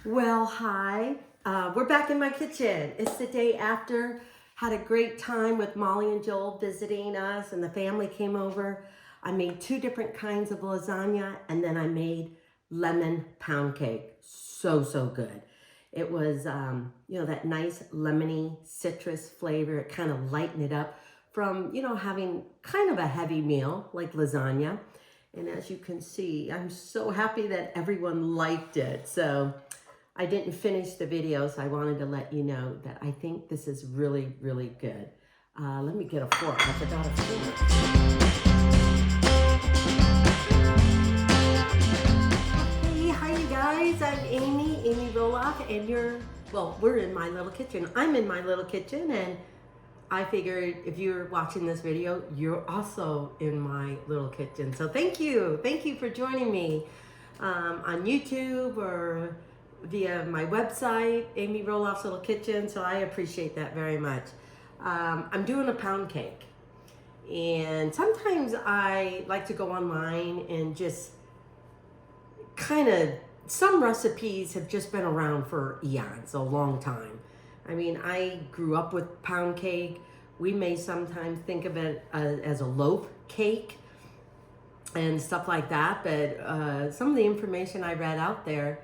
Well, hi. We're back in my kitchen. It's the day after. Had a great time with Molly and Joel visiting us, and the family came over. I made two different kinds of lasagna, and then I made lemon pound cake. So good. It was, that nice lemony citrus flavor. It kind of lightened it up from, having kind of a heavy meal like lasagna. And as you can see, I'm so happy that everyone liked it. So I didn't finish the video, so I wanted to let you know that I think this is really good. Let me get a fork. I forgot a fork. Hey, hi you guys. I'm Amy Roloff, and we're in my little kitchen. I'm in my little kitchen, and I figured if you're watching this video, you're also in my little kitchen. So thank you for joining me on YouTube or via my website, Amy Roloff's Little Kitchen, so I appreciate that very much. I'm doing a pound cake, and sometimes I like to go online and just some recipes have just been around for eons, a long time. I mean, I grew up with pound cake. We may sometimes think of it as a loaf cake and stuff like that, but some of the information I read out there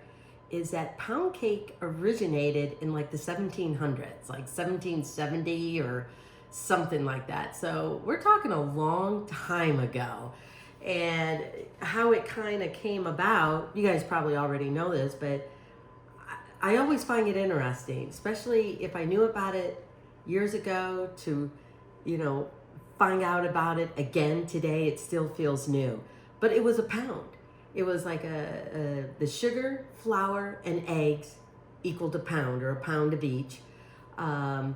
is that pound cake originated in like the 1700s, like 1770 or something like that. So we're talking a long time ago. And how it kind of came about, you guys probably already know this, but I always find it interesting, especially if I knew about it years ago to, find out about it again today, it still feels new. But it was a pound. It was like the sugar, flour, and eggs equaled a pound, or a pound of each. And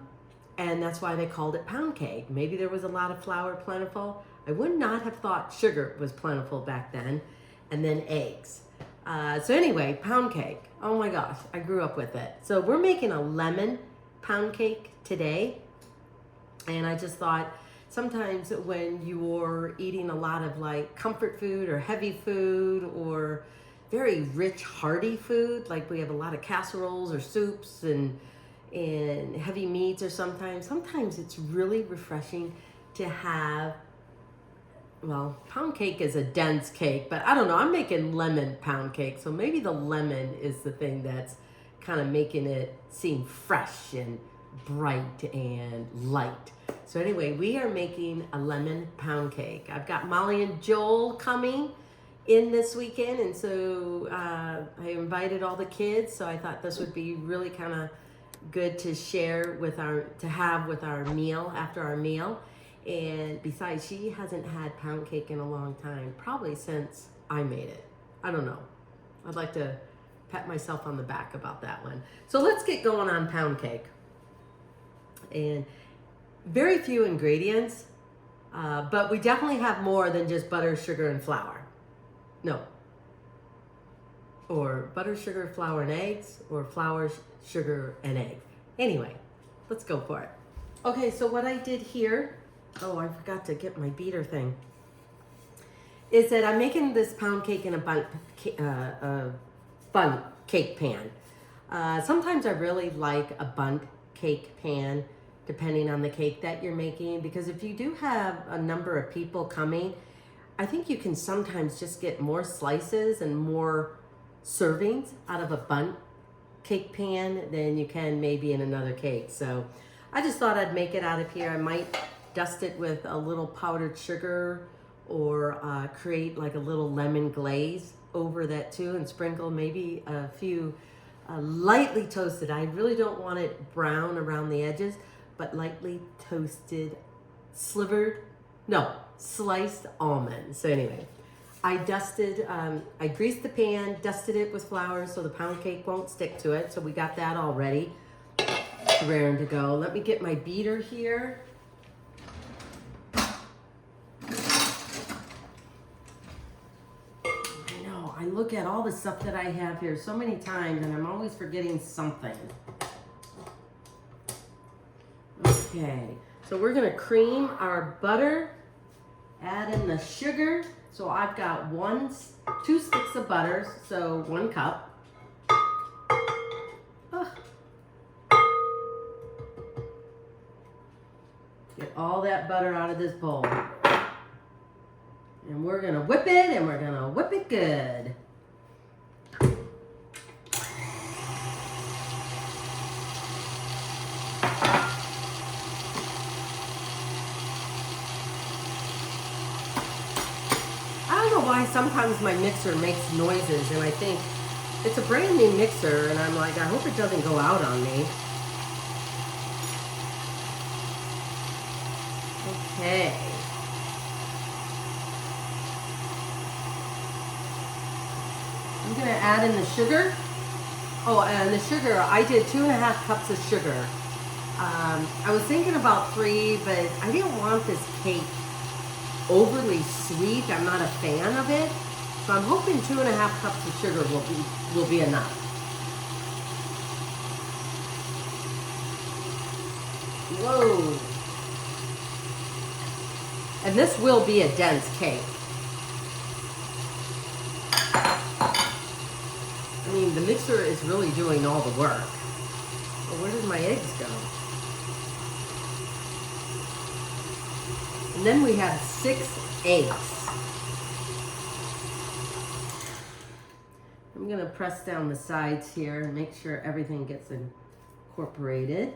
that's why they called it pound cake. Maybe there was a lot of flour plentiful. I would not have thought sugar was plentiful back then. And then eggs. So anyway, pound cake. Oh my gosh, I grew up with it. So we're making a lemon pound cake today. And I just thought, sometimes when you're eating a lot of like comfort food or heavy food or very rich, hearty food, like we have a lot of casseroles or soups and heavy meats, or sometimes it's really refreshing to have, well, pound cake is a dense cake, but I don't know, I'm making lemon pound cake, so maybe the lemon is the thing that's kind of making it seem fresh and bright and light. So anyway, we are making a lemon pound cake. I've got Molly and Joel coming in this weekend, and so I invited all the kids, so I thought this would be really kind of good to share have with our meal, after our meal. And besides, she hasn't had pound cake in a long time, probably since I made it. I don't know. I'd like to pat myself on the back about that one. So let's get going on pound cake. And very few ingredients, but we definitely have more than just butter, sugar, and flour. No. Or butter, sugar, flour, and eggs, or flour, sugar, and eggs. Anyway, let's go for it. Okay, so what I did here, oh, I forgot to get my beater thing, is that I'm making this pound cake in a bundt cake pan. Sometimes I really like a bundt cake pan, depending on the cake that you're making, because if you do have a number of people coming, I think you can sometimes just get more slices and more servings out of a bundt cake pan than you can maybe in another cake. So I just thought I'd make it out of here. I might dust it with a little powdered sugar, or create like a little lemon glaze over that too, and sprinkle maybe a few lightly toasted, I really don't want it brown around the edges, but lightly toasted, sliced almonds. So anyway, I greased the pan, dusted it with flour so the pound cake won't stick to it. So we got that all ready, raring to go. Let me get my beater here. I look at all the stuff that I have here so many times, and I'm always forgetting something. Okay, so we're gonna cream our butter, add in the sugar. So I've got 2 sticks of butter, so 1 cup. all that butter out of this bowl. And we're gonna whip it, and we're gonna whip it good. I don't know why sometimes my mixer makes noises, and I think it's a brand new mixer, and I'm like, I hope it doesn't go out on me. Okay. I'm gonna add in the sugar. Oh, and the sugar, I did 2.5 cups of sugar. I was thinking about 3, but I didn't want this cake overly sweet. I'm not a fan of it. So I'm hoping 2.5 cups of sugar will be enough. Whoa. And this will be a dense cake. I mean, the mixer is really doing all the work. Well, where did my eggs go? And then we have 6 eggs. I'm gonna press down the sides here and make sure everything gets incorporated.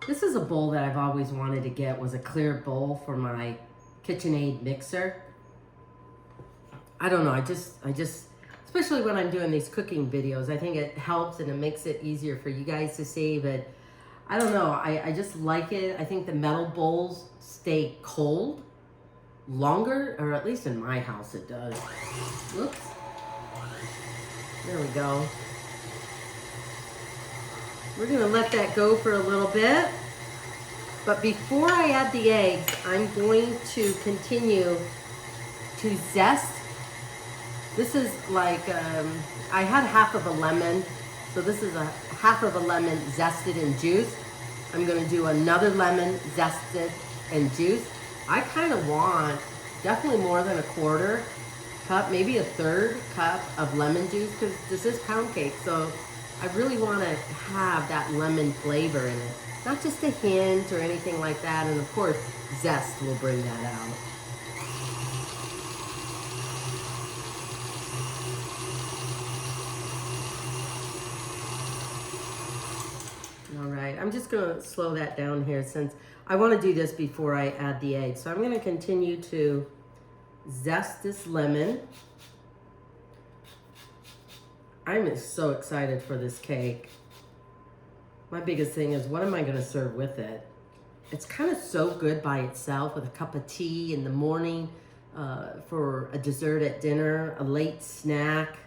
This is a bowl that I've always wanted to get, was a clear bowl for my KitchenAid mixer. I don't know, I just, especially when I'm doing these cooking videos, I think it helps and it makes it easier for you guys to see, but I don't know, I just like it. I think the metal bowls stay cold longer, or at least in my house it does. Whoops. There we go. We're gonna let that go for a little bit. But before I add the eggs, I'm going to continue to zest. This is like, I had half of a lemon. So this is a half of a lemon zested in juice. I'm gonna do another lemon zested in juice. I kind of want definitely more than 1/4 cup, maybe 1/3 cup of lemon juice, because this is pound cake. So I really want to have that lemon flavor in it. Not just a hint or anything like that. And of course, zest will bring that out. All right, I'm just going to slow that down here since I want to do this before I add the egg. So I'm going to continue to zest this lemon. I'm so excited for this cake. My biggest thing is, what am I gonna serve with it? It's kind of so good by itself with a cup of tea in the morning, for a dessert at dinner, a late snack,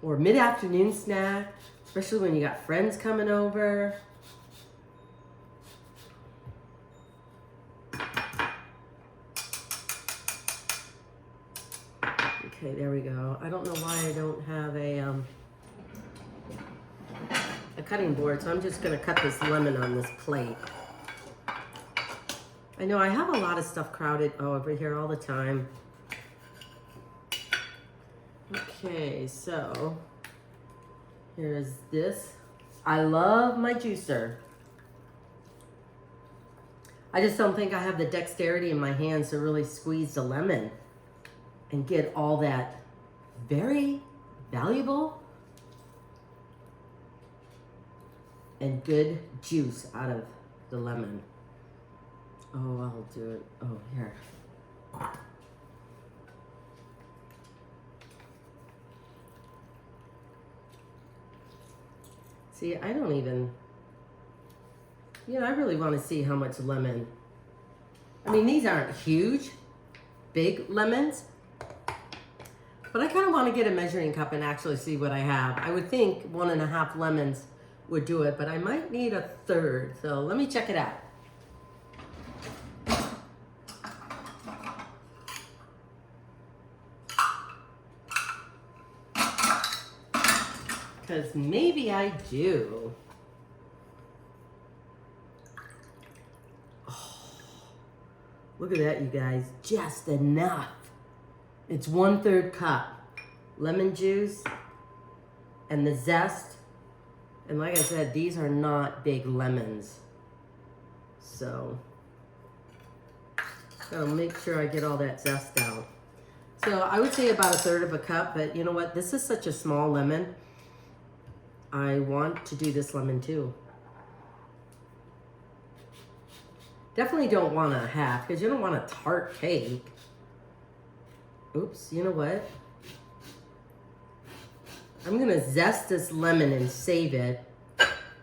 or mid-afternoon snack, especially when you got friends coming over. Okay, there we go. I don't know why I don't have a cutting board, so I'm just gonna cut this lemon on this plate. I know I have a lot of stuff crowded over here all the time. Okay, so here's this. I love my juicer. I just don't think I have the dexterity in my hands to really squeeze the lemon and get all that very valuable and good juice out of the lemon. Oh, I'll do it. Oh, here. See, I don't even, I really want to see how much lemon. I mean, these aren't huge, big lemons, but I kind of want to get a measuring cup and actually see what I have. I would think 1.5 lemons would do it, but I might need 1/3. So let me check it out. Because maybe I do. Look at that, you guys. Just enough. It's 1/3 cup. Lemon juice and the zest. And like I said, these are not big lemons. So, gotta make sure I get all that zest out. So I would say about 1/3 cup, but you know what? This is such a small lemon. I want to do this lemon too. Definitely don't want a half because you don't want a tart cake. Oops, you know what? I'm gonna zest this lemon and save it.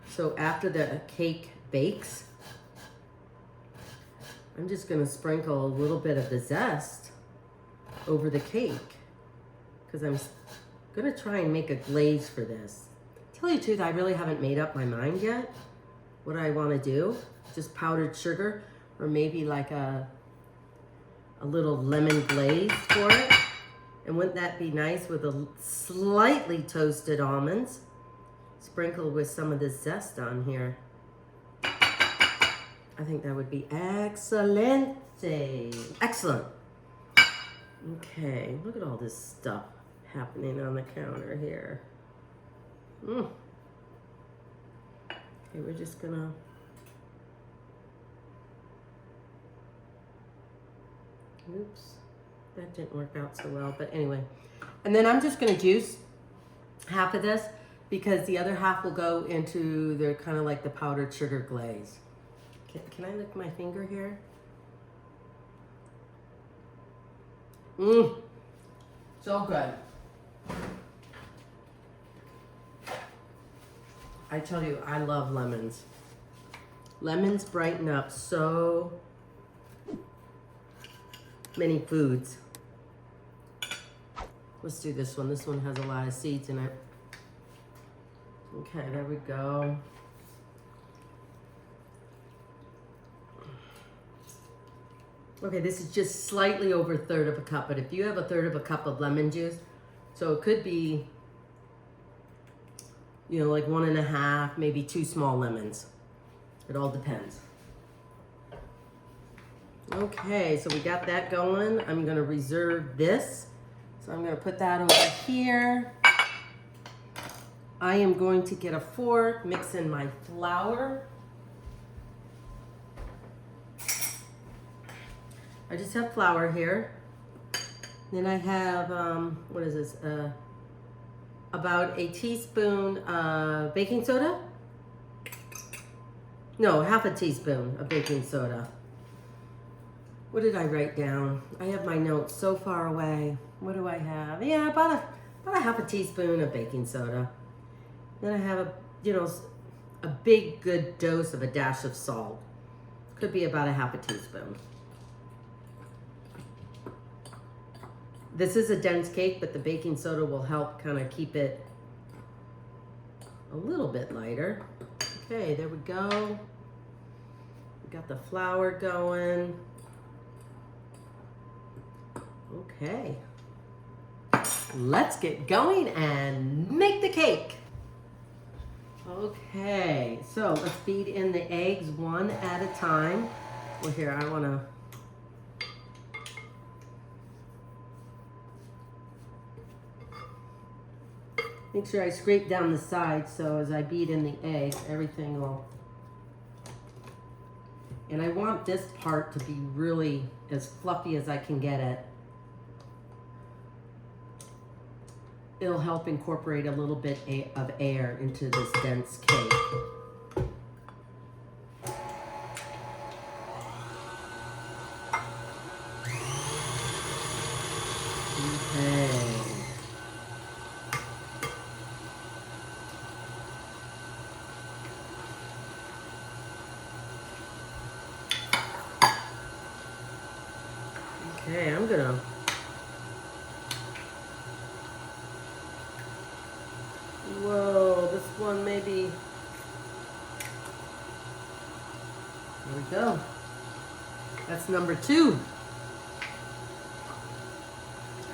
So after the cake bakes, I'm just gonna sprinkle a little bit of the zest over the cake because I'm gonna try and make a glaze for this. Tell you the truth, I really haven't made up my mind yet what I wanna do. Just powdered sugar or maybe like a little lemon glaze for it. And wouldn't that be nice with a slightly toasted almonds sprinkled with some of the zest on here? I think that would be excellent. Excellent. Okay, look at all this stuff happening on the counter here. Okay, we're just gonna oops, that didn't work out so well, but anyway. And then I'm just gonna juice half of this because the other half will go into the kind of like the powdered sugar glaze. Can I lick my finger here? So good. I tell you, I love lemons. Lemons brighten up so many foods. Let's do this one. This one has a lot of seeds in it. Okay, there we go. Okay, this is just slightly over 1/3 cup, but if you have 1/3 cup of lemon juice, so it could be, you know, like 1 1/2, maybe 2 small lemons. It all depends. Okay, so we got that going. I'm gonna reserve this. So I'm gonna put that over here. I am going to get a fork, mix in my flour. I just have flour here. Then I have, what is this? About a teaspoon of baking soda. No, half a teaspoon of baking soda. What did I write down? I have my notes so far away. What do I have? Yeah, about a half a teaspoon of baking soda. Then I have a big good dose of a dash of salt. Could be about a half a teaspoon. This is a dense cake, but the baking soda will help kind of keep it a little bit lighter. Okay, there we go. We got the flour going. Okay. Let's get going and make the cake. Okay, so let's beat in the eggs one at a time. Well, here, I want to make sure I scrape down the sides so as I beat in the eggs, everything will. And I want this part to be really as fluffy as I can get it. It'll help incorporate a little bit of air into this dense cake. Okay. Okay, I'm gonna whoa, this one maybe. There we go. That's number 2.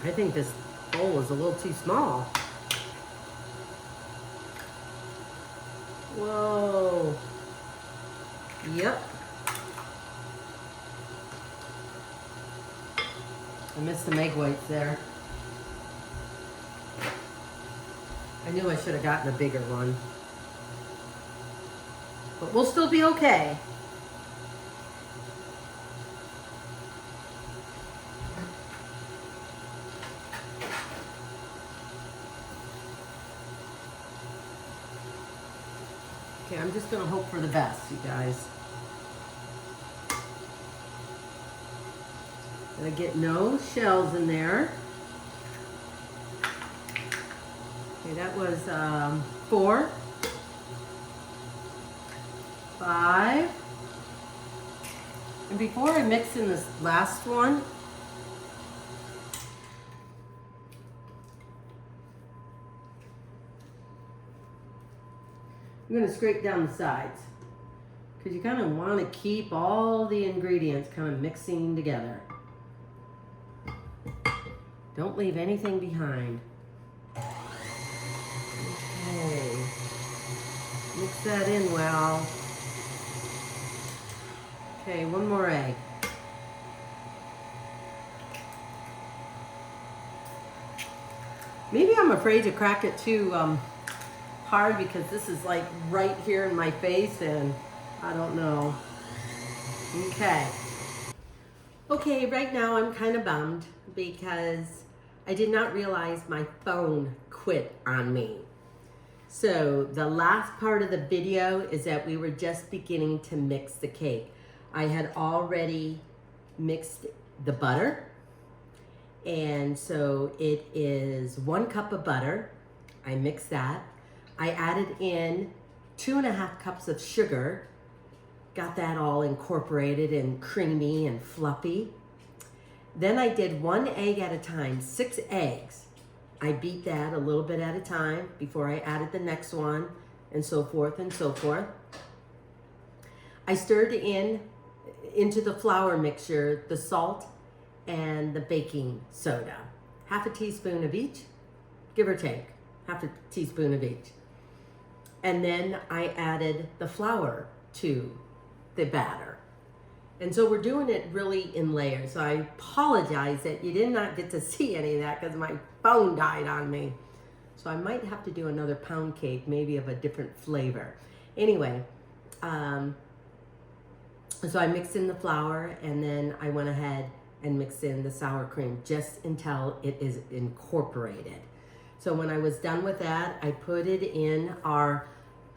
I think this bowl is a little too small. Whoa. Yep. I missed some egg whites there. I knew I should have gotten a bigger one. But we'll still be okay. Okay, I'm just gonna hope for the best, you guys. Gonna get no shells in there. Okay, that was 4, 5. And before I mix in this last one, I'm going to scrape down the sides because you kind of want to keep all the ingredients kind of mixing together. Don't leave anything behind. Okay. Mix that in well. Okay, one more egg. Maybe I'm afraid to crack it too hard because this is like right here in my face and I don't know. Okay. Okay, right now I'm kind of bummed because I did not realize my phone quit on me. So the last part of the video is that we were just beginning to mix the cake. I had already mixed the butter. And so it is 1 cup of butter. I mixed that. I added in 2.5 cups of sugar. Got that all incorporated and creamy and fluffy. Then I did 1 egg at a time, 6 eggs. I beat that a little bit at a time before I added the next one, and so forth and so forth. I stirred into the flour mixture the salt and the baking soda. 1/2 teaspoon of each, give or take, 1/2 teaspoon of each. And then I added the flour to the batter. And so we're doing it really in layers. So I apologize that you did not get to see any of that because my phone died on me. So I might have to do another pound cake, maybe of a different flavor. Anyway, so I mixed in the flour and then I went ahead and mixed in the sour cream just until it is incorporated. So when I was done with that, I put it in our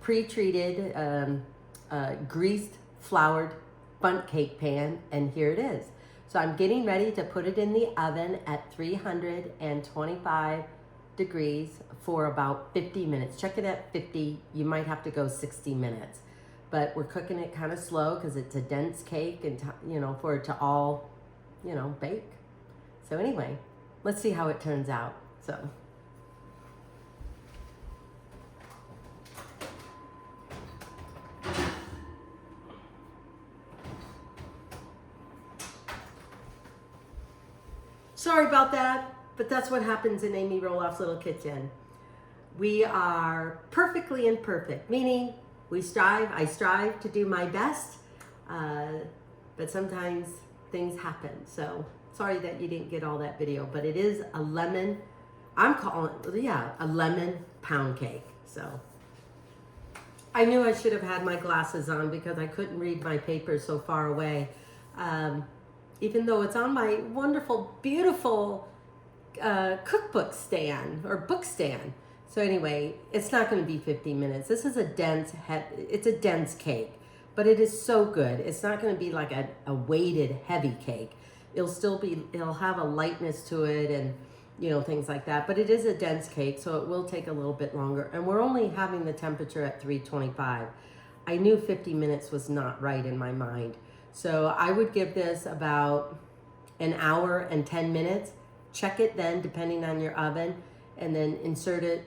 pre-treated, greased, floured bundt cake pan, and here it is. So I'm getting ready to put it in the oven at 325 degrees for about 50 minutes. Check it at 50. You might have to go 60 minutes. But we're cooking it kind of slow because it's a dense cake and, for it to all, bake. So anyway, let's see how it turns out. So. Sorry about that, but that's what happens in Amy Roloff's little kitchen. We are perfectly imperfect, meaning I strive to do my best, but sometimes things happen. So sorry that you didn't get all that video, but it is a lemon, a lemon pound cake. So I knew I should have had my glasses on because I couldn't read my paper so far away. Even though it's on my wonderful, beautiful cookbook stand or book stand. So anyway, it's not going to be 50 minutes. This is it's a dense cake, but it is so good. It's not going to be like a weighted, heavy cake. It'll have a lightness to it and, things like that. But it is a dense cake, so it will take a little bit longer. And we're only having the temperature at 325. I knew 50 minutes was not right in my mind. So I would give this about an hour and 10 minutes. Check it then, depending on your oven, and then insert it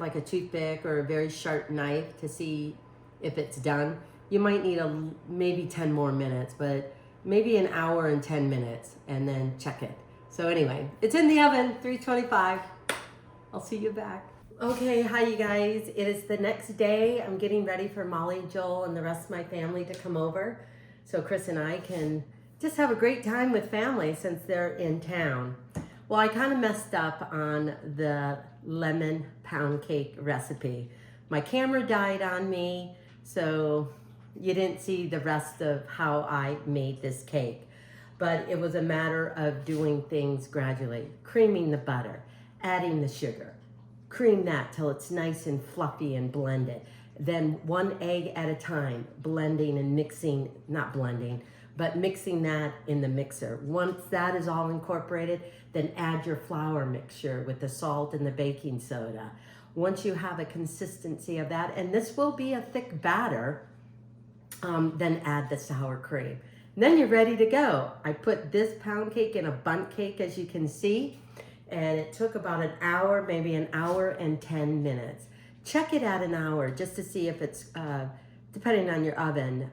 like a toothpick or a very sharp knife to see if it's done. You might need maybe 10 more minutes, but maybe an hour and 10 minutes, and then check it. So anyway, it's in the oven, 325. I'll see you back. Okay, hi you guys. It is the next day. I'm getting ready for Molly, Joel, and the rest of my family to come over, so Chris and I can just have a great time with family since they're in town. Well, I kind of messed up on the lemon pound cake recipe. My camera died on me, so you didn't see the rest of how I made this cake. But it was a matter of doing things gradually. Creaming the butter, adding the sugar, cream that till it's nice and fluffy and blended. Then 1 egg at a time, blending and mixing, not blending, but mixing that in the mixer. Once that is all incorporated, then add your flour mixture with the salt and the baking soda. Once you have a consistency of that, and this will be a thick batter, then add the sour cream. And then you're ready to go. I put this pound cake in a bundt cake, as you can see, and it took about an hour, maybe an hour and 10 minutes. Check it at an hour just to see if it's, depending on your oven,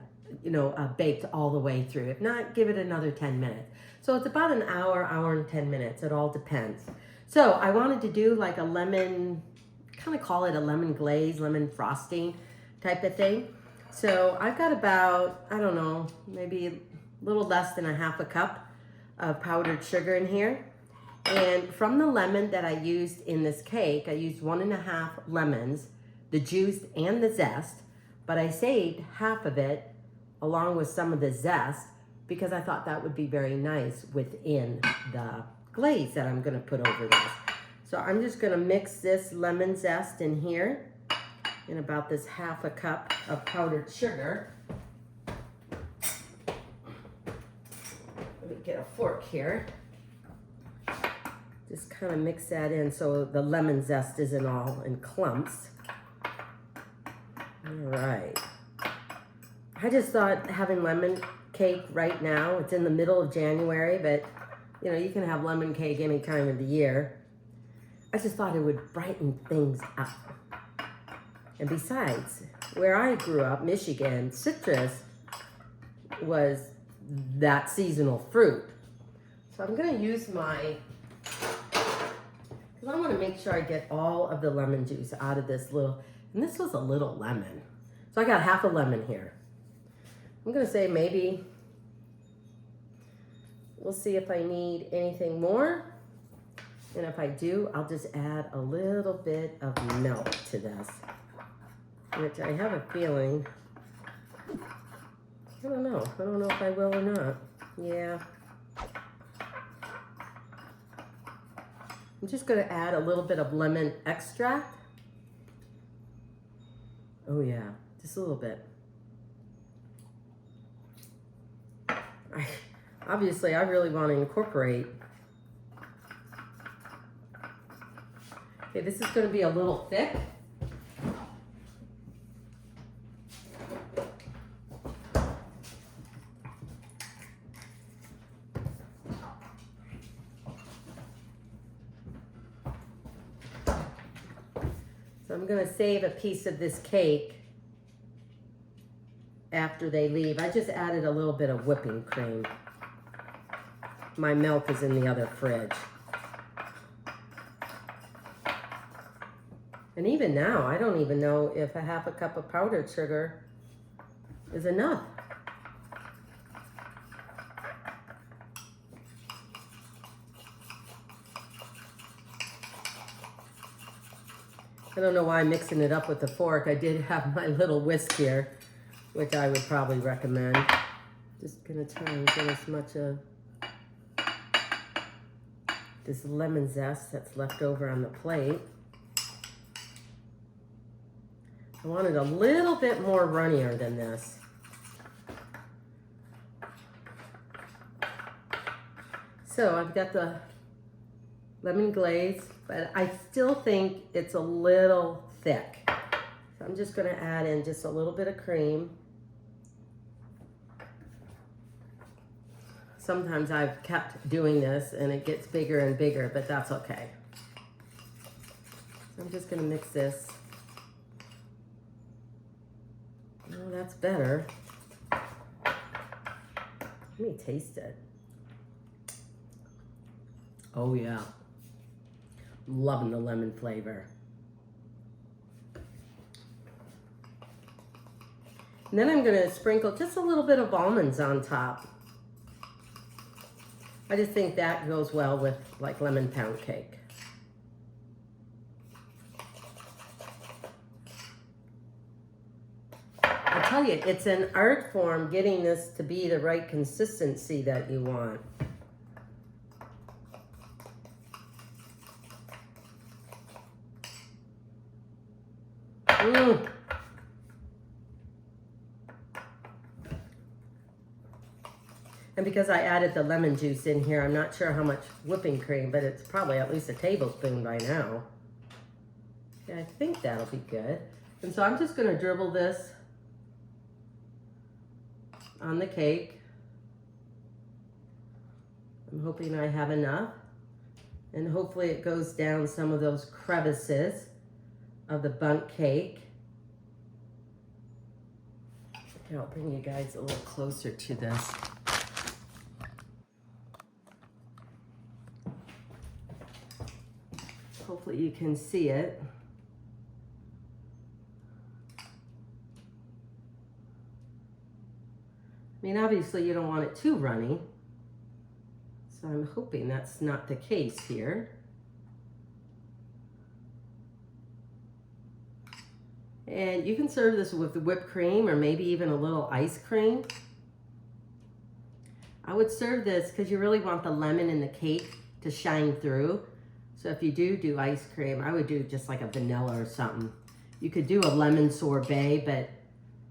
baked all the way through. If not, give it another 10 minutes. So it's about an hour, hour and 10 minutes. It all depends. So I wanted to do like a lemon, kind of call it a lemon glaze, lemon frosting type of thing. So I've got about, I don't know, maybe a little less than a half a cup of powdered sugar in here. And from the lemon that I used in this cake, I used 1.5 lemons, the juice and the zest, but I saved half of it along with some of the zest because I thought that would be very nice within the glaze that I'm gonna put over this. So I'm just gonna mix this lemon zest in here in about this half a cup of powdered sugar. Let me get a fork here. Just kind of mix that in so the lemon zest isn't all in clumps. All right. I just thought having lemon cake right now, it's in the middle of January, but you can have lemon cake any time of the year. I just thought it would brighten things up. And besides, where I grew up, Michigan, citrus was that seasonal fruit. So I'm gonna use because I wanna make sure I get all of the lemon juice out of this little, and this was a little lemon. So I got half a lemon here. I'm gonna say maybe, we'll see if I need anything more. And if I do, I'll just add a little bit of milk to this, which I have a feeling, I don't know if I will or not. Yeah. I'm just gonna add a little bit of lemon extract. Oh yeah, just a little bit. Obviously, I really want to incorporate. Okay, this is going to be a little thick. So I'm going to save a piece of this cake after they leave. I just added a little bit of whipping cream. My milk is in the other fridge. And even now, I don't even know if a half a cup of powdered sugar is enough. I don't know why I'm mixing it up with the fork. I did have my little whisk here, which I would probably recommend. Just gonna try and get as much of this lemon zest that's left over on the plate. I want it a little bit more runnier than this. So I've got the lemon glaze, but I still think it's a little thick. So I'm just gonna add in just a little bit of cream. Sometimes I've kept doing this and it gets bigger and bigger, but that's okay. So I'm just gonna mix this. Oh, that's better. Let me taste it. Oh yeah. I'm loving the lemon flavor. And then I'm gonna sprinkle just a little bit of almonds on top. I just think that goes well with like lemon pound cake. I tell you, it's an art form getting this to be the right consistency that you want. And because I added the lemon juice in here, I'm not sure how much whipping cream, but it's probably at least a tablespoon by now. Yeah, I think that'll be good. And so I'm just gonna dribble this on the cake. I'm hoping I have enough. And hopefully it goes down some of those crevices of the bundt cake. Here, I'll bring you guys a little closer to this. Hopefully you can see it. I mean, obviously you don't want it too runny. So I'm hoping that's not the case here. And you can serve this with whipped cream or maybe even a little ice cream. I would serve this because you really want the lemon in the cake to shine through. So if you do ice cream, I would do just like a vanilla or something. You could do a lemon sorbet, but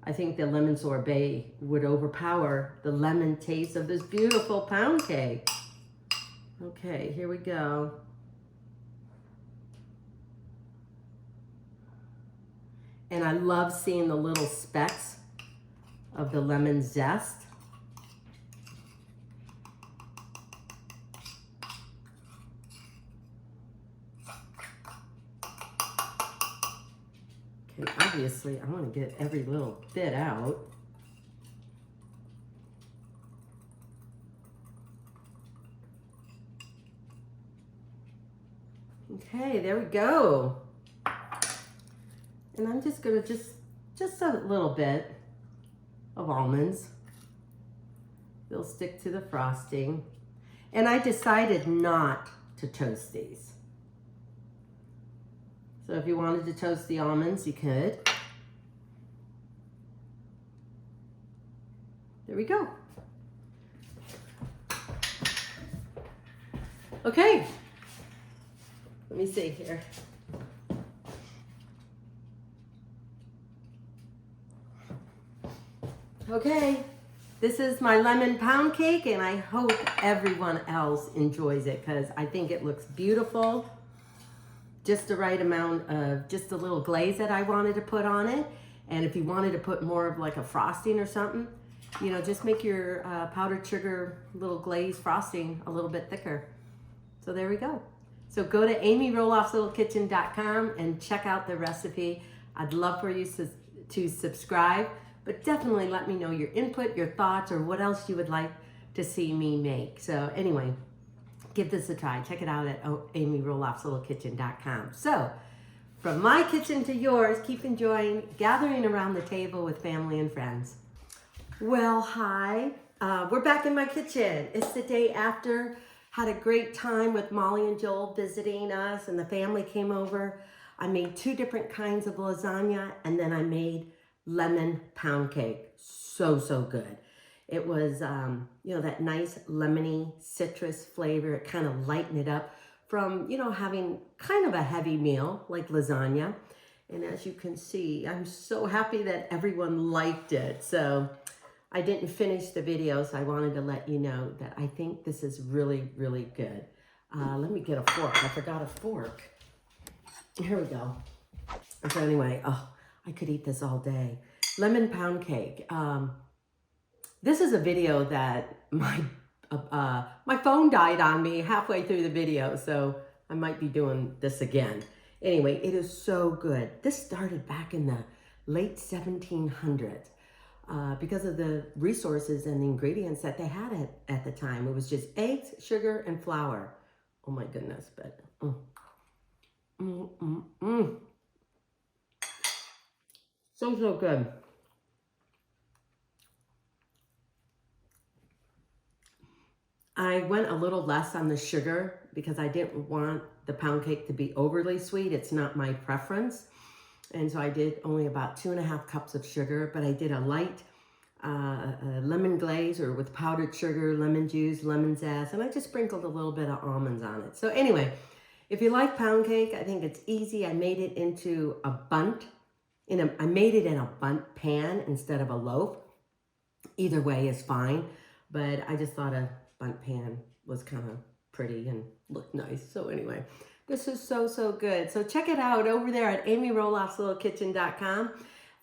I think the lemon sorbet would overpower the lemon taste of this beautiful pound cake. Okay, here we go. And I love seeing the little specks of the lemon zest. Okay, obviously I want to get every little bit out. Okay, there we go. And I'm just gonna just a little bit of almonds. They'll stick to the frosting. And I decided not to toast these. So if you wanted to toast the almonds, you could. There we go. Okay. Let me see here. Okay, this is my lemon pound cake, and I hope everyone else enjoys it because I think it looks beautiful. Just the right amount of just a little glaze that I wanted to put on it. And if you wanted to put more of like a frosting or something, you know, just make your powdered sugar little glaze frosting a little bit thicker. So there we go. So go to amyroloffslittlekitchen.com and check out the recipe. I'd love for you to subscribe, but definitely let me know your input, your thoughts, or what else you would like to see me make. So anyway, give this a try. Check it out at amyroloffslittlekitchen.com. So from my kitchen to yours, keep enjoying gathering around the table with family and friends. Well, hi. We're back in my kitchen. It's the day after. Had a great time with Molly and Joel visiting us, and the family came over. I made 2 different kinds of lasagna, and then I made lemon pound cake. So good. It was, you know, that nice lemony citrus flavor. It kind of lightened it up from, you know, having kind of a heavy meal like lasagna. And as you can see, I'm so happy that everyone liked it. So I didn't finish the video, so I wanted to let you know that I think this is really good. Let me get a fork. I forgot a fork. Here we go. So anyway, oh, I could eat this all day. Lemon pound cake. This is a video that my phone died on me halfway through the video, so I might be doing this again. Anyway, it is so good. This started back in the late 1700s. Because of the resources and the ingredients that they had at the time. It was just eggs, sugar, and flour. Oh my goodness, but so good. I went a little less on the sugar because I didn't want the pound cake to be overly sweet. It's not my preference. And so I did only about 2.5 cups of sugar, but I did a light lemon glaze, or with powdered sugar, lemon juice, lemon zest, and I just sprinkled a little bit of almonds on it. So anyway, if you like pound cake, I think it's easy. I made it into a bundt. I made it in a bundt pan instead of a loaf. Either way is fine, but I just thought a bundt pan was kind of pretty and looked nice. So anyway, this is so, so good. So check it out over there at amyroloffslittlekitchen.com.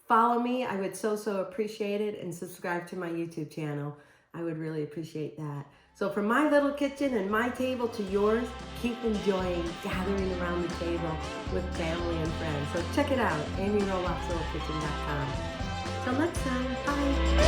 Follow me. I would so, so appreciate it. And subscribe to my YouTube channel. I would really appreciate that. So from my little kitchen and my table to yours, keep enjoying gathering around the table with family and friends. So check it out, amyroloffslittlekitchen.com. Till next time, bye.